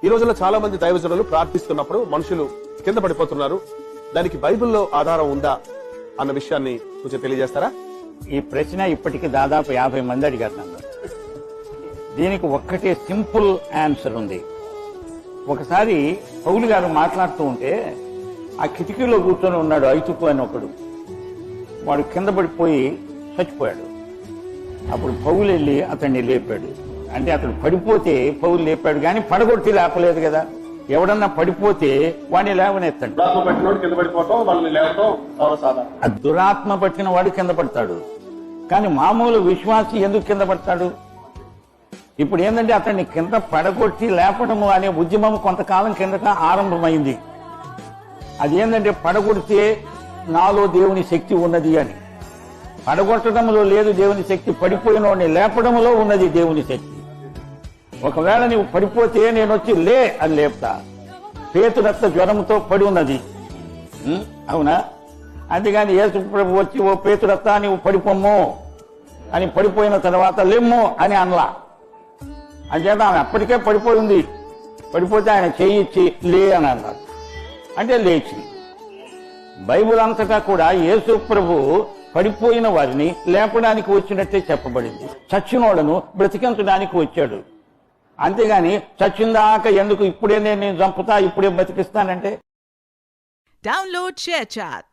ఈ రోజుల్లో చాలా మంది దైవజనులు ప్రార్థిస్తున్నప్పుడు మనుషులు కింద పడిపోతున్నారు. దానికి బైబిల్లో ఆధారం ఉందా అన్న విషయాన్ని కొంచెం తెలియజేస్తారా? ఈ ప్రశ్న ఇప్పటికి దాదాపు 50 మంది అడిగారు నన్ను. దీనికి ఒక్కటే సింపుల్ ఆన్సర్ ఉంది. ఒకసారి పౌలు గారు మాట్లాడుతూ ఉంటే ఆ కిటికీలో కూర్చొని ఉన్నాడు ఐతుకు అని ఒకడు. వాడు కింద పడిపోయి చచ్చిపోయాడు. అప్పుడు పౌలు వెళ్ళి అతన్ని లేపాడు. అంటే అతడు పడిపోతే పౌలు లేపాడు, కానీ పడగొట్టి లేపలేదు కదా. ఎవడన్నా పడిపోతే వాడిని లేవనెత్తాడు. దురాత్మ పట్టిన వాడు కింద పడతాడు, కానీ మామూలు విశ్వాసి ఎందుకు కింద పడతాడు? ఇప్పుడు ఏంటంటే అతన్ని కింద పడగొట్టి లేపడము అనే ఉద్యమం కొంతకాలం కిందట ఆరంభమైంది. అది ఏంటంటే పడగొడితే నాలో దేవుని శక్తి ఉన్నది అని. పడగొట్టడంలో లేదు దేవుని శక్తి, పడిపోయిన వాడిని లేపడంలో ఉన్నది దేవుని శక్తి. ఒకవేళ నీవు పడిపోతే నేను వచ్చి లే అని లేపుతా. పేతురత్త జ్వరంతో పడి ఉన్నది, అవునా? అంతేగాని యేసు ప్రభు వచ్చి ఓ పేతురత్త నీవు పడిపోమ్ము అని పడిపోయిన తర్వాత లెమ్ము అని అనలా. అంచేత ఆమె అప్పటికే పడిపోయింది. పడిపోతే ఆయన చేయి ఇచ్చి లే అని అన్నారు, అంటే లేచి. బైబిల్ అంతటా కూడా యేసు ప్రభు పడిపోయిన వారిని లేపడానికి వచ్చినట్టే చెప్పబడింది. చచ్చినోడను బ్రతికించడానికి వచ్చాడు. అంతేగాని చచ్చిందాక ఎందుకు ఇప్పుడే నేను చంపుతా ఇప్పుడే బతికిస్తానంటే. Download ShareChat.